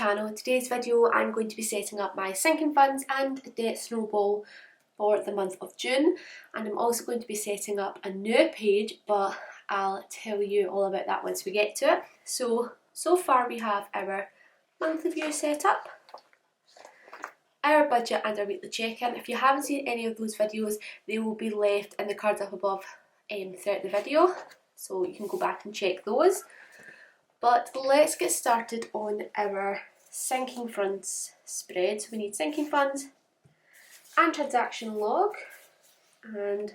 channel. In today's video I'm going to be setting up my sinking funds and debt snowball for the month of June, and I'm also going to be setting up a new page, but I'll tell you all about that once we get to it. So far we have our monthly view set up, our budget and our weekly check-in. If you haven't seen any of those videos, they will be left in the cards up above throughout the video, so you can go back and check those. But let's get started on our sinking funds spread. So we need sinking funds and transaction log, and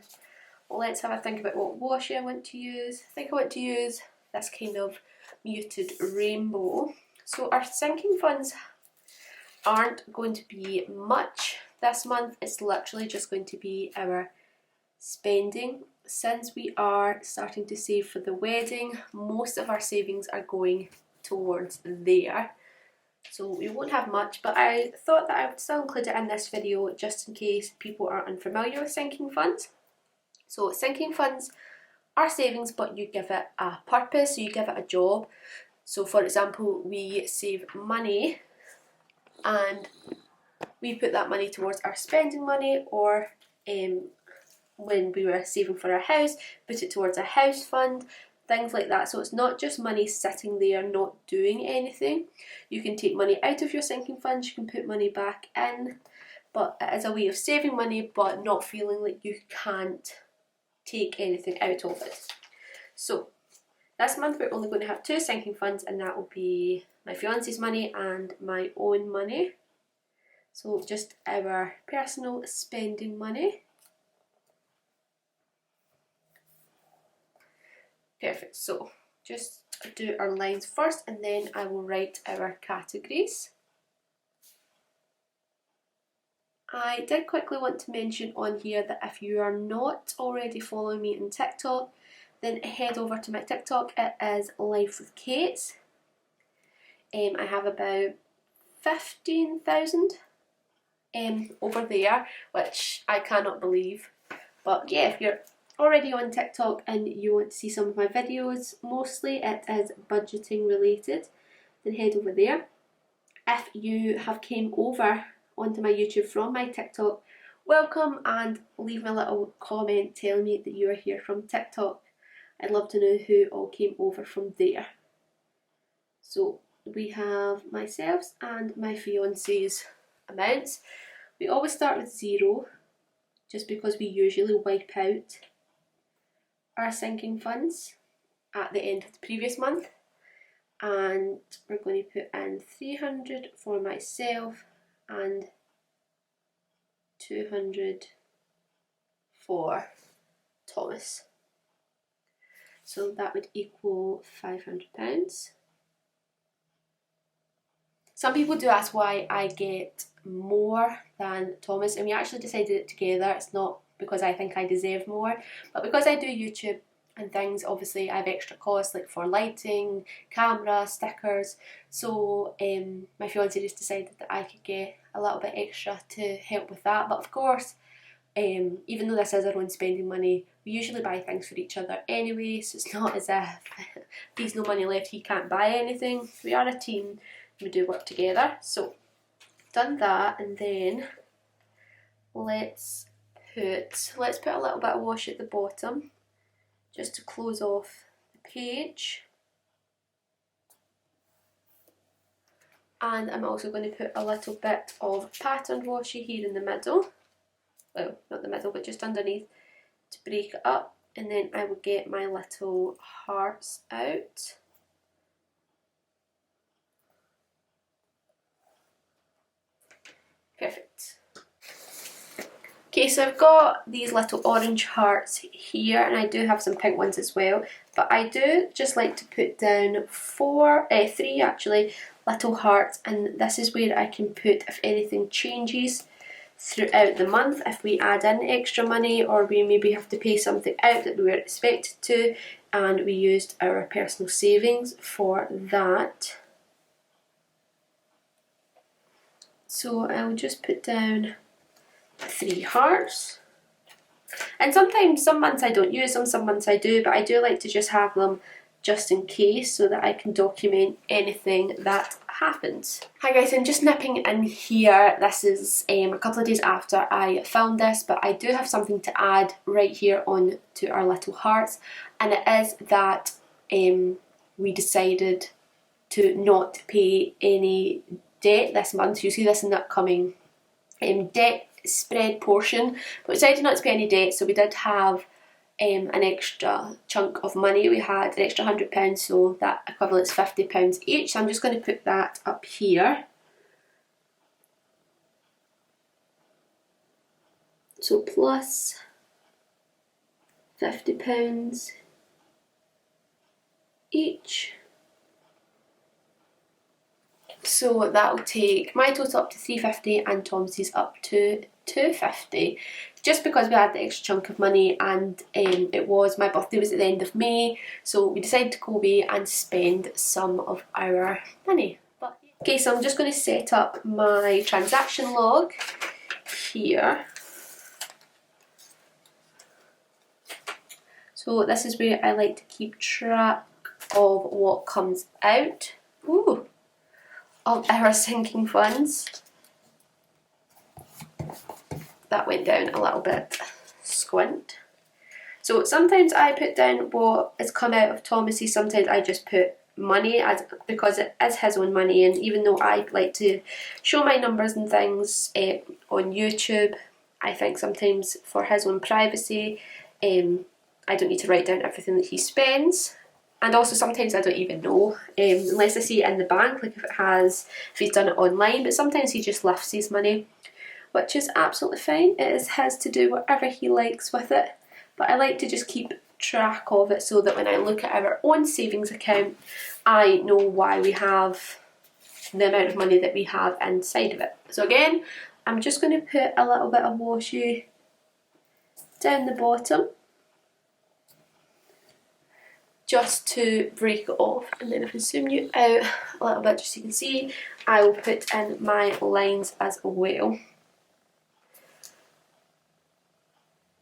let's have a think about what washi I want to use. I think I want to use this kind of muted rainbow. So our sinking funds aren't going to be much this month. It's literally just going to be our spending. Since we are starting to save for the wedding, most of our savings are going towards there, so we won't have much, but I thought that I would still include it in this video just in case people are unfamiliar with sinking funds. So sinking funds are savings, but you give it a purpose, so you give it a job. So for example, we save money and we put that money towards our spending money, or when we were saving for our house, put it towards a house fund, things like that. So it's not just money sitting there not doing anything. You can take money out of your sinking funds, you can put money back in, but it is a way of saving money but not feeling like you can't take anything out of it. So this month we're only going to have two sinking funds, and that will be my fiance's money and my own money. So just our personal spending money. Perfect, so just do our lines first and then I will write our categories. I did quickly want to mention on here that if you are not already following me on TikTok, then head over to my TikTok. It is Life with Kate. I have about 15,000 over there, which I cannot believe. But yeah, if you're already on TikTok and you want to see some of my videos, mostly it is budgeting related, then head over there. If you have came over onto my YouTube from my TikTok, welcome, and leave me a little comment telling me that you are here from TikTok. I'd love to know who all came over from there. So we have myself and my fiance's amounts. We always start with 0 just because we usually wipe out our sinking funds at the end of the previous month, and we're going to put in 300 for myself and 200 for Thomas. So that would equal £500. Some people do ask why I get more than Thomas, and we actually decided it together. It's not because I think I deserve more, but because I do YouTube and things, obviously I have extra costs like for lighting, camera, stickers, so my fiance just decided that I could get a little bit extra to help with that. But of course, even though this is our own spending money, we usually buy things for each other anyway, so it's not as if if he's no money left he can't buy anything. We are a team, we do work together. So done that, and then let's put a little bit of wash at the bottom just to close off the page, and I'm also going to put a little bit of patterned washi here in the middle, well not the middle but just underneath, to break it up, and then I will get my little hearts out. Perfect. Okay, so I've got these little orange hearts here, and I do have some pink ones as well, but I do just like to put down 3 actually little hearts, and this is where I can put if anything changes throughout the month, if we add in extra money or we maybe have to pay something out that we were expected to, and we used our personal savings for that. So I'll just put down 3 hearts, and sometimes some months I don't use them, some months I do, but I do like to just have them just in case, so that I can document anything that happens. Hi guys, I'm just nipping in here. This is a couple of days after I filmed this, but I do have something to add right here on to our little hearts, and it is that we decided to not pay any debt this month. You'll see this in the upcoming debt spread portion, but we decided not to pay any debt, so we did have an extra chunk of money. We had an extra £100, so that equivalents £50 each. So I'm just going to put that up here. So plus £50 each. So that'll take my total up to £350 and Thomas's up to £250, just because we had the extra chunk of money, and my birthday was at the end of May, so we decided to go away and spend some of our money. Okay, so I'm just going to set up my transaction log here. So this is where I like to keep track of what comes out of our sinking funds. That went down a little bit. Squint. So sometimes I put down what has come out of Thomas's, sometimes I just put money, because it is his own money, and even though I like to show my numbers and things on YouTube, I think sometimes for his own privacy I don't need to write down everything that he spends. And also sometimes I don't even know, unless I see it in the bank, like if he's done it online, but sometimes he just lifts his money, which is absolutely fine. It is his to do whatever he likes with it, but I like to just keep track of it so that when I look at our own savings account, I know why we have the amount of money that we have inside of it. So again, I'm just going to put a little bit of washi down the bottom, just to break it off, and then if I zoom you out a little bit just so you can see, I will put in my lines as well.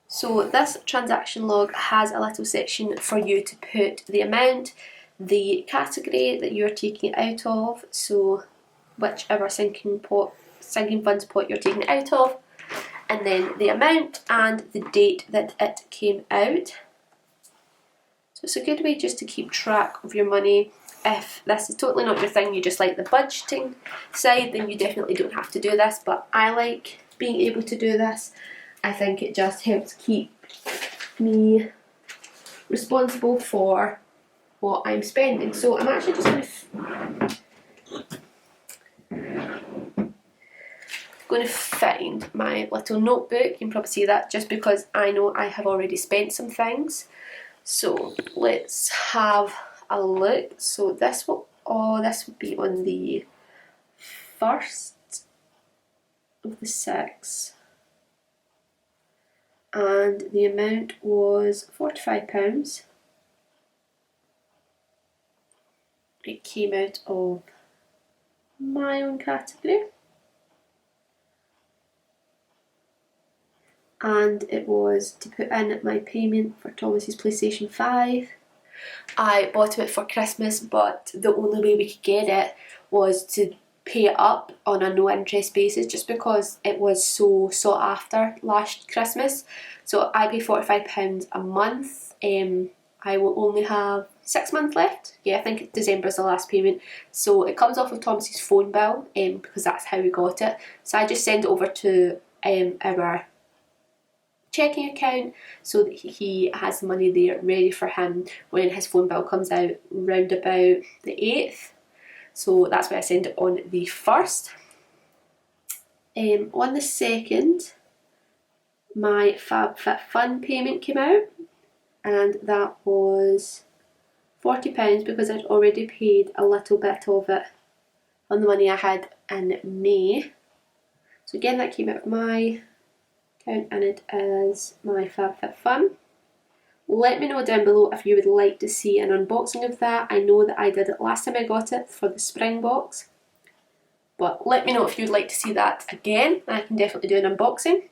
So this transaction log has a little section for you to put the amount, the category that you're taking it out of, so whichever sinking funds pot you're taking it out of, and then the amount and the date that it came out. So it's a good way just to keep track of your money. If this is totally not your thing, you just like the budgeting side, then you definitely don't have to do this, but I like being able to do this. I think it just helps keep me responsible for what I'm spending. So I'm actually just going to find my little notebook. You can probably see that just because I know I have already spent some things. So let's have a look. So this would be on the 1st of the 6th. And the amount was £45. It came out of my own category, and it was to put in my payment for Thomas's PlayStation 5. I bought it for Christmas, but the only way we could get it was to pay it up on a no interest basis, just because it was so sought after last Christmas. So I pay £45 a month. I will only have 6 months left. Yeah, I think December is the last payment. So it comes off of Thomas's phone bill, because that's how we got it. So I just send it over to our checking account so that he has the money there ready for him when his phone bill comes out round about the 8th. So that's why I send it on the 1st. On the 2nd, my FabFitFun payment came out, and that was £40 because I'd already paid a little bit of it on the money I had in May. So again, that came out of my account, and it is my FabFitFun. Let me know down below if you would like to see an unboxing of that. I know that I did it last time I got it for the spring box, but let me know if you'd like to see that again. I can definitely do an unboxing.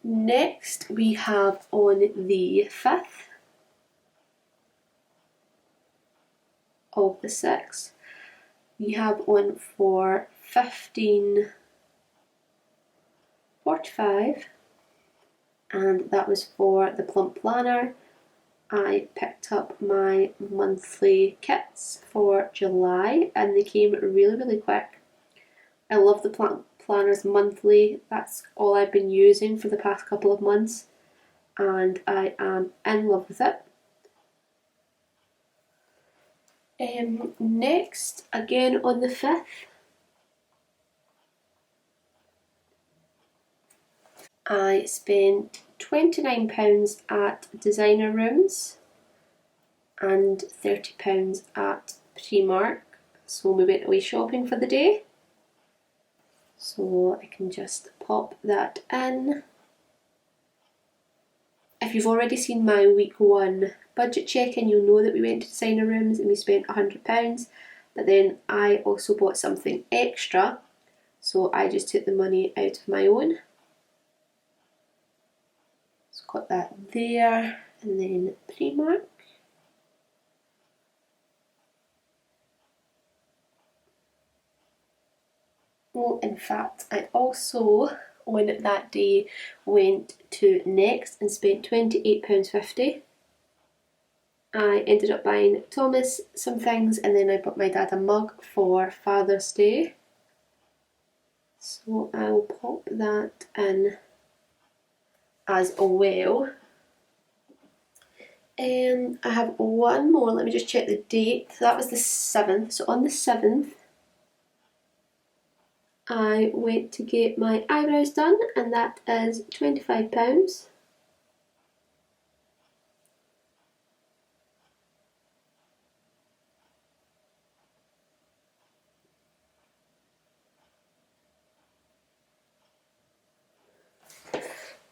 Next we have on the 5th of the 6. We have one for £15.45, and that was for the plump planner. I picked up my monthly kits for July and they came really quick. I love the planners monthly. That's all I've been using for the past couple of months and I am in love with it. Next, again on the 5th, I spent £29 at Designer Rooms and £30 at Primark. So we went away shopping for the day. So I can just pop that in. If you've already seen my week 1 budget check-in, you'll know that we went to Designer Rooms and we spent £100, but then I also bought something extra, so I just took the money out of my own. So got that there, and then Primark. Oh, in fact, I also on that day went to Next and spent £28.50. I ended up buying Thomas some things and then I bought my dad a mug for Father's Day. So I'll pop that in as well. I have one more, let me just check the date. So that was the 7th. So on the 7th, I went to get my eyebrows done and that is £25.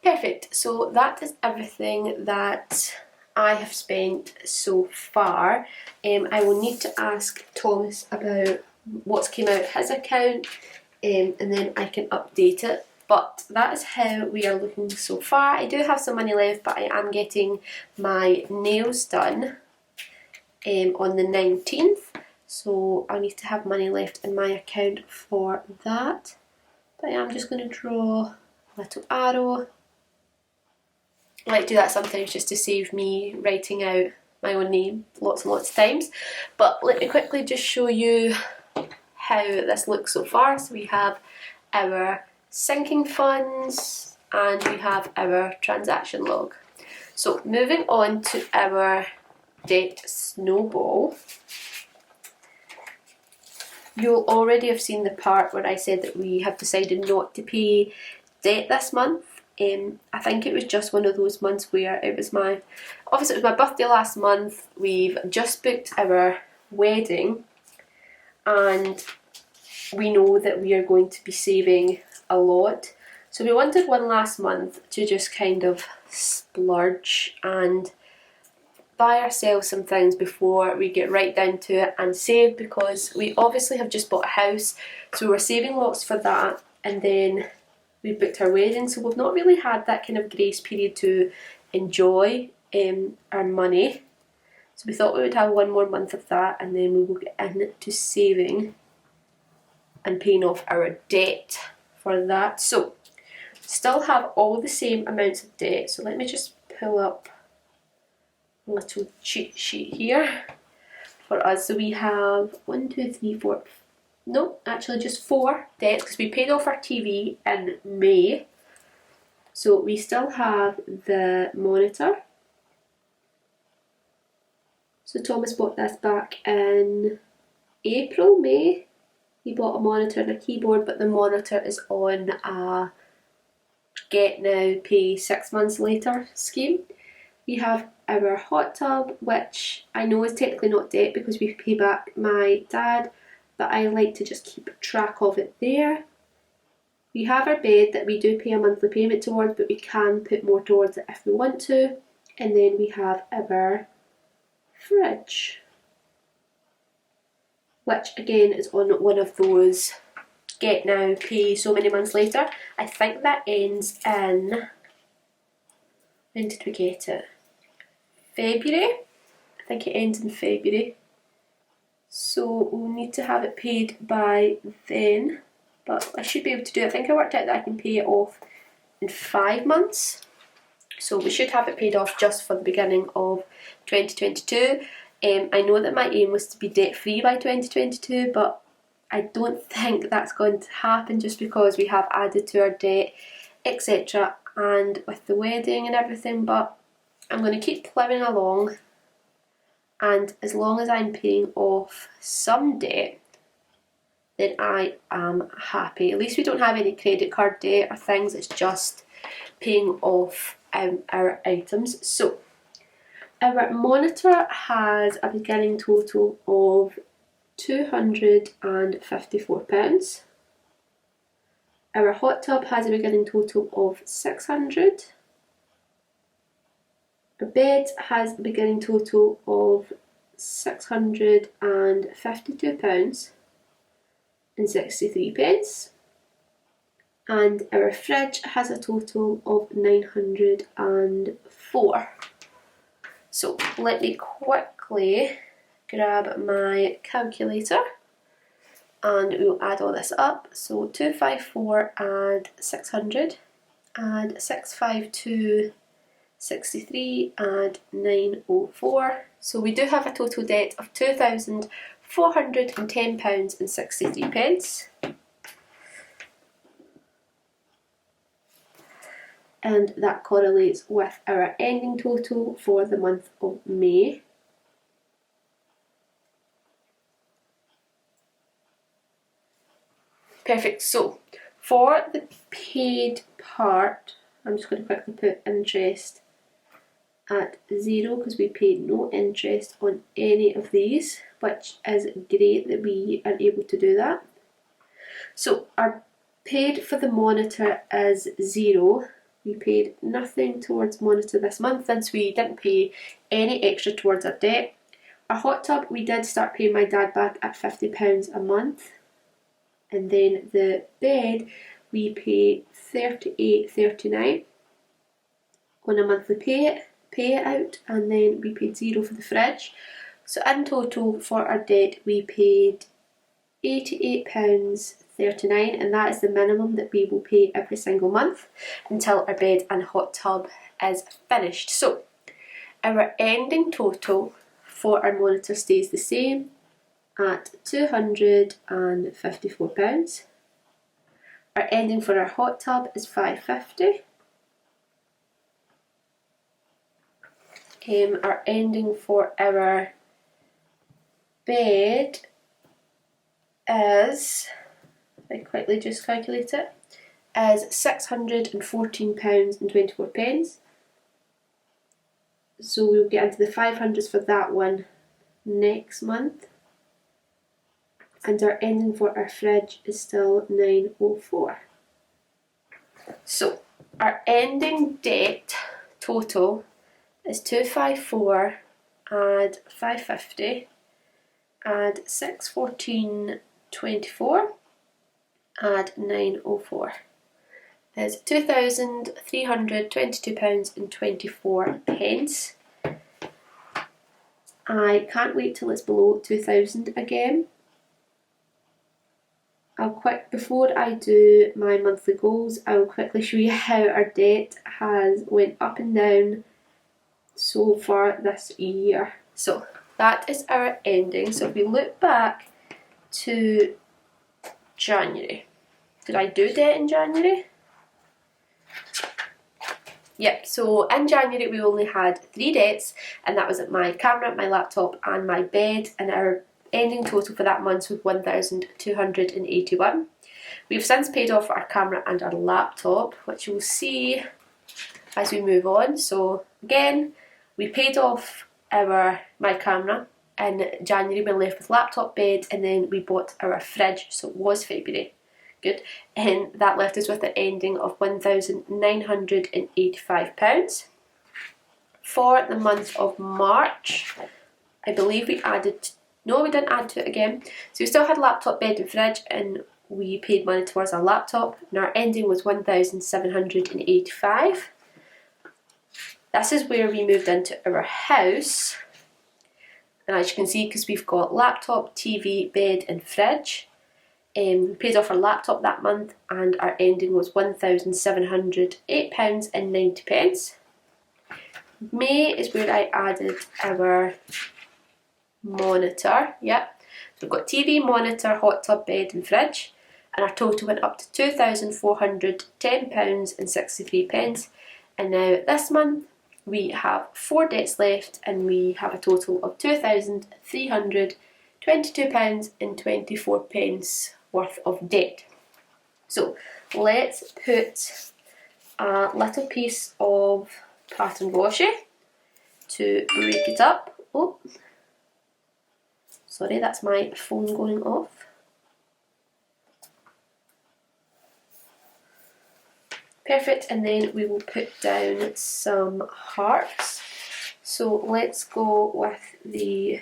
Perfect, so that is everything that I have spent so far. I will need to ask Thomas about what's came out of his account and then I can update it. But that is how we are looking so far. I do have some money left, but I am getting my nails done on the 19th. So I need to have money left in my account for that. But I'm just going to draw a little arrow. I like to do that sometimes just to save me writing out my own name lots and lots of times. But let me quickly just show you how this looks so far. So we have our sinking funds and we have our transaction log. So moving on to our debt snowball. You'll already have seen the part where I said that we have decided not to pay debt this month. I think it was just one of those months where it was my birthday last month. We've just booked our wedding and we know that we are going to be saving a lot. So we wanted one last month to just kind of splurge and buy ourselves some things before we get right down to it and save, because we obviously have just bought a house, so we're saving lots for that, and then we booked our wedding, so we've not really had that kind of grace period to enjoy our money. So we thought we would have one more month of that and then we will get into saving and paying off our debt for that. So still have all the same amounts of debt, so let me just pull up a little cheat sheet here for us. So we have just 4 debts because we paid off our TV in May. So we still have the monitor. So Thomas bought this back in April, May. He bought a monitor and a keyboard, but the monitor is on a get now, pay 6 months later scheme. We have our hot tub, which I know is technically not debt because we pay back my dad, but I like to just keep track of it there. We have our bed that we do pay a monthly payment towards, but we can put more towards it if we want to. And then we have our fridge, which again is on one of those get now, pay so many months later. I think that ends in, when did we get it? February? I think it ends in February. so we'll need to have it paid by then, but I should be able to do it. I think I worked out that I can pay it off in 5 months, so we should have it paid off just for the beginning of 2022. I know that my aim was to be debt free by 2022, but I don't think that's going to happen just because we have added to our debt, etc., and with the wedding and everything. But I'm going to keep ploughing along, and as long as I'm paying off some debt, then I am happy. At least we don't have any credit card debt or things, it's just paying off our items. So our monitor has a beginning total of £254. Our hot tub has a beginning total of £600. Our bed has a beginning total of £652.63, and our fridge has a total of 904. So let me quickly grab my calculator and we'll add all this up. So 254 add 600, add 652.63 add 904. So we do have a total debt of £2,410.63. And that correlates with our ending total for the month of May. Perfect. So for the paid part, I'm just going to quickly put interest at 0 because we paid no interest on any of these, which is great that we are able to do that. So our paid for the monitor is 0. We paid nothing towards monitor this month since we didn't pay any extra towards our debt. Our hot tub, we did start paying my dad back at £50 a month. And then the bed, we pay £38.39 on a monthly payout, and then we paid 0 for the fridge. So in total for our debt, we paid £88.39, and that is the minimum that we will pay every single month until our bed and hot tub is finished. So our ending total for our monitor stays the same at £254. Our ending for our hot tub is £550. Our ending for our bed is, if I quickly just calculate it, is £614.24. So we'll get into the 500s for that one next month. And our ending for our fridge is still 904. So our ending debt total is 254, add 550, add 614.24, add 904. There's £2,322.24. I can't wait till it's below 2,000 again. Before I do my monthly goals, I'll quickly show you how our debt has went up and down so far this year. So that is our ending. So if we look back to January, did I do debt in January? Yep, so in January we only had 3 debts, and that was my camera, my laptop and my bed, and our ending total for that month was £1,281. We've since paid off our camera and our laptop, which you'll see as we move on. So again, we paid off my camera in January, we were left with laptop, bed, and then we bought our fridge, so it was February. Good. And that left us with an ending of £1,985. For the month of March, I believe we added, no we didn't add to it again, so we still had laptop, bed and fridge, and we paid money towards our laptop, and our ending was £1,785. This is where we moved into our house, And as you can see, because we've got laptop, TV, bed and fridge, we paid off our laptop that month and our ending was £1,708.90. May is where I added our monitor, yep. So we've got TV, monitor, hot tub, bed and fridge, and our total went up to £2,410.63. And now this month we have 4 debts left and we have a total of £2,322.24 worth of debt. So let's put a little piece of pattern washi to break it up. Oh, sorry, that's my phone going off. Perfect, and then we will put down some hearts. So let's go with the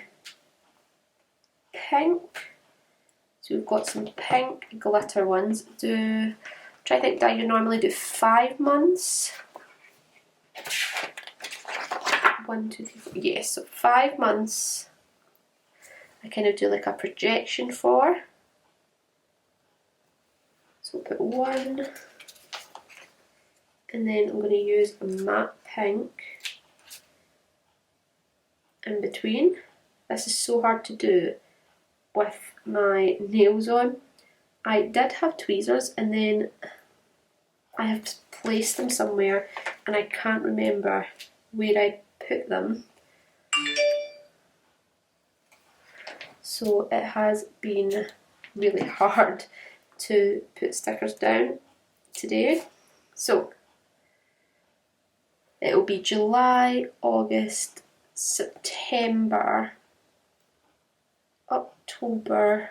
pink. So we've got some pink glitter ones. Try to think, do you normally do 5 months? 1, 2, 3, 4. Yes, so 5 months. I kind of do like a projection for. So we'll put 1. And then I'm going to use a matte pink in between. This is so hard to do with my nails on. I did have tweezers and then I have placed them somewhere and I can't remember where I put them. So it has been really hard to put stickers down today. So it will be July, August, September, October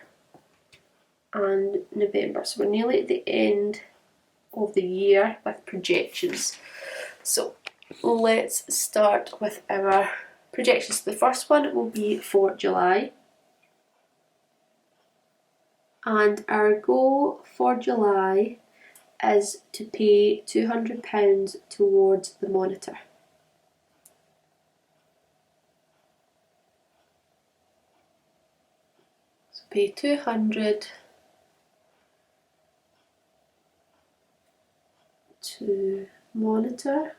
and November. So we're nearly at the end of the year with projections. So let's start with our projections. The first one will be for July. And our goal for July is to pay £200 towards the monitor. So pay 200 to monitor.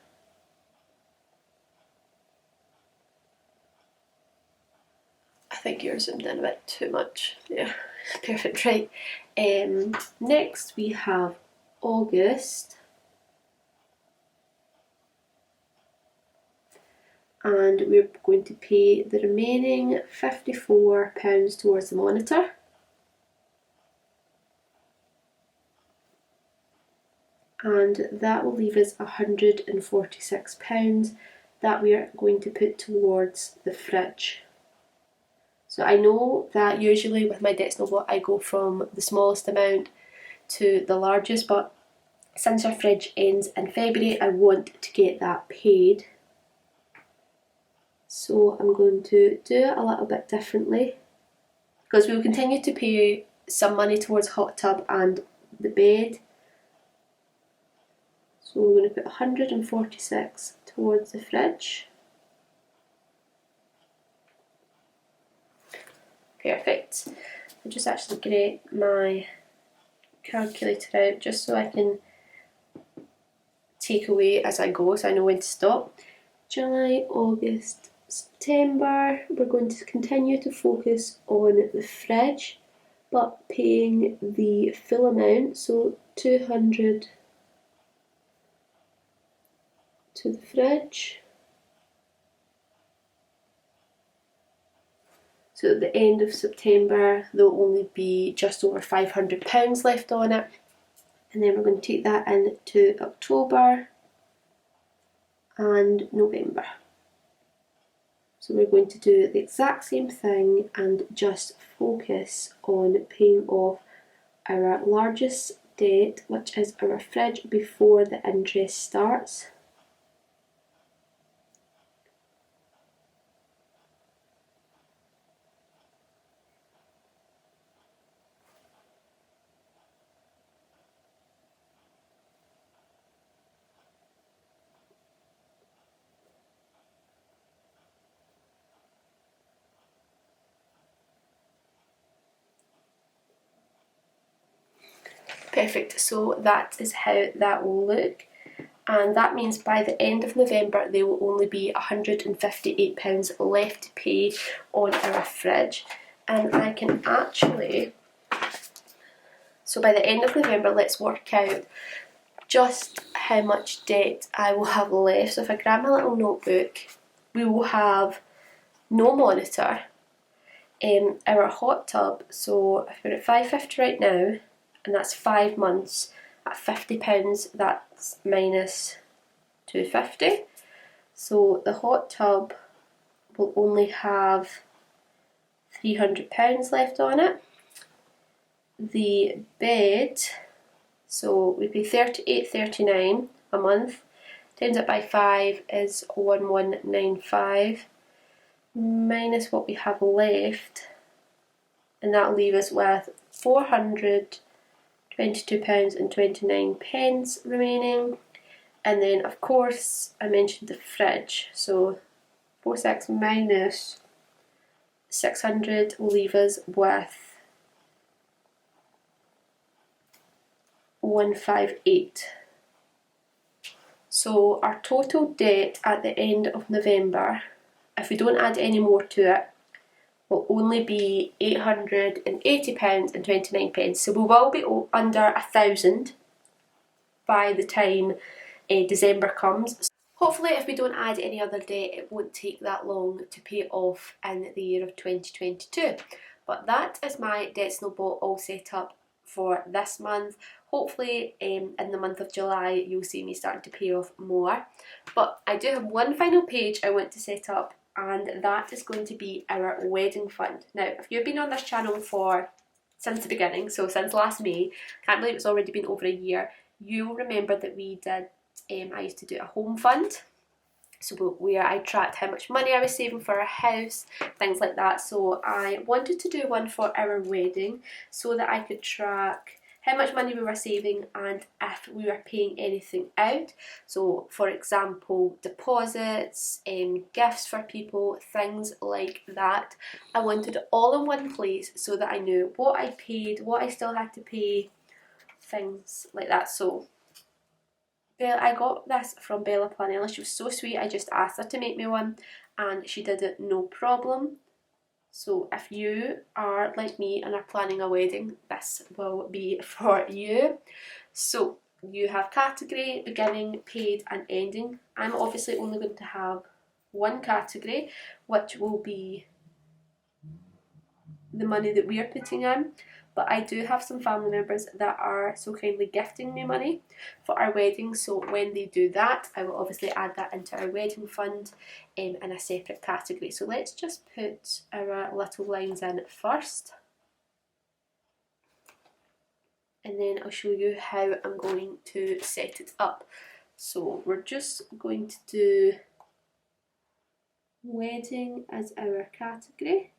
I think you're zoomed in a bit too much. Yeah, perfect, right. Next we have August. And we're going to pay the remaining £54 towards the monitor. And that will leave us £146 that we are going to put towards the fridge. So I know that usually with my debt Snowball I go from the smallest amount to the largest, but since our fridge ends in February I want to get that paid. So I'm going to do it a little bit differently because we will continue to pay some money towards hot tub and the bed. So we're going to put 146 towards the fridge. Perfect. I'm just actually going to get my calculator out just so I can take away as I go so I know when to stop. July, August, September, we're going to continue to focus on the fridge but paying the full amount, so 200 to the fridge. So at the end of September there'll only be just over £500 left on it, and then we're going to take that into October and November. So we're going to do the exact same thing and just focus on paying off our largest debt, which is our fridge, before the interest starts. Perfect, so that is how that will look, and that means by the end of November there will only be £158 left to pay on our fridge. And I can actually, so by the end of November, let's work out just how much debt I will have left. So if I grab my little notebook, we will have no monitor, our hot tub, so if we're at £5.50 right now, and that's 5 months at £50, that's minus £2.50. So the hot tub will only have £300 left on it. The bed, so we pay £38.39 a month, times it by 5 is 1195, minus what we have left, and that'll leave us with £422.29 remaining. And then of course I mentioned the fridge, so 46 minus 600 will leave us with 158. So our total debt at the end of November, if we don't add any more to it, will only be £880.29. So we will be under £1,000 by the time December comes. Hopefully if we don't add any other debt it won't take that long to pay off in the year of 2022. But that is my debt snowball all set up for this month. Hopefully in the month of July you'll see me starting to pay off more. But I do have one final page I want to set up, and that is going to be our wedding fund. Now if you've been on this channel since the beginning, so since last May, can't believe it's already been over a year, you'll remember that we did, I used to do a home fund, so where I tracked how much money I was saving for a house, things like that. So I wanted to do one for our wedding so that I could track how much money we were saving and if we were paying anything out. So for example, deposits, gifts for people, things like that. I wanted it all in one place so that I knew what I paid, what I still had to pay, things like that. So I got this from Planella. She was so sweet. I just asked her to make me one and she did it no problem. So if you are like me and are planning a wedding, this will be for you. So you have category, beginning, paid and ending. I'm obviously only going to have one category, which will be the money that we are putting in. But I do have some family members that are so kindly gifting me money for our wedding, so when they do that I will obviously add that into our wedding fund in a separate category. So let's just put our little lines in first, and then I'll show you how I'm going to set it up. So we're just going to do wedding as our category.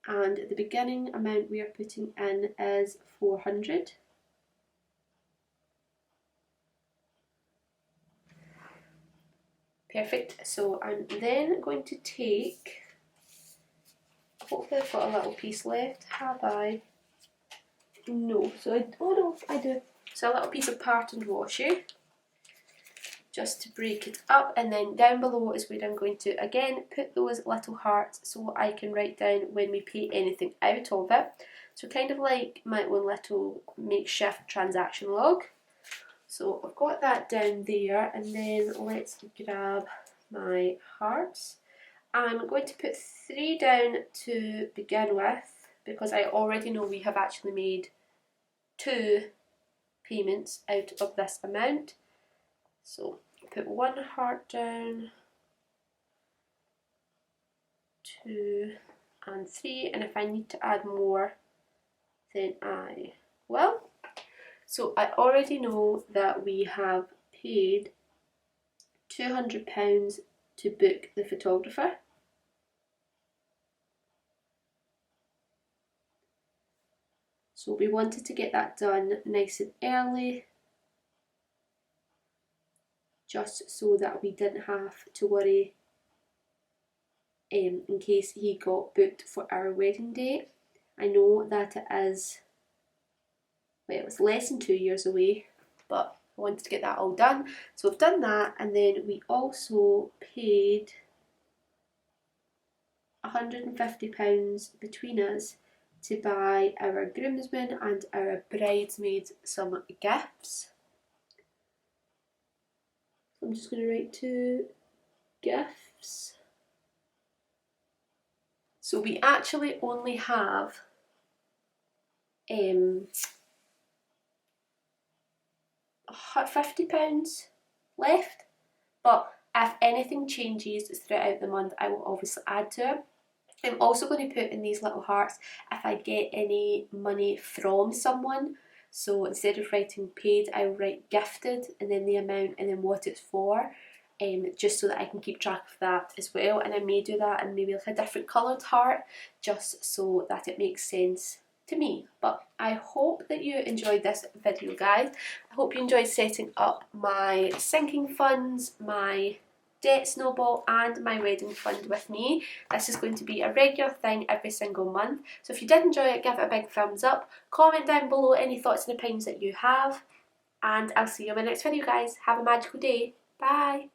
And the beginning amount we are putting in is 400. Perfect, so I'm then going to take, hopefully I've got a little piece left, have I? No, oh no, I do. So a little piece of part and washi, just to break it up, and then down below is where I'm going to again put those little hearts so I can write down when we pay anything out of it. So kind of like my own little makeshift transaction log. So I've got that down there, and then let's grab my hearts. I'm going to put 3 down to begin with because I already know we have actually made 2 payments out of this amount. So put 1 heart down, 2 and 3, and if I need to add more then I will. So I already know that we have paid £200 to book the photographer. So we wanted to get that done nice and early, just so that we didn't have to worry in case he got booked for our wedding date. I know that it is, well, it was less than 2 years away, but I wanted to get that all done. So we've done that, and then we also paid £150 between us to buy our groomsmen and our bridesmaids some gifts. I'm just going to write 2 gifts. So we actually only have £50 left, but if anything changes throughout the month, I will obviously add to it. I'm also going to put in these little hearts if I get any money from someone. So instead of writing paid, I will write gifted and then the amount and then what it's for, just so that I can keep track of that as well. And I may do that in maybe like a different coloured heart, just so that it makes sense to me. But I hope that you enjoyed this video, guys. I hope you enjoyed setting up my sinking funds, my debt snowball and my wedding fund with me. This is going to be a regular thing every single month. So if you did enjoy it, give it a big thumbs up. Comment down below any thoughts and opinions that you have. And I'll see you in my next video, guys. Have a magical day. Bye.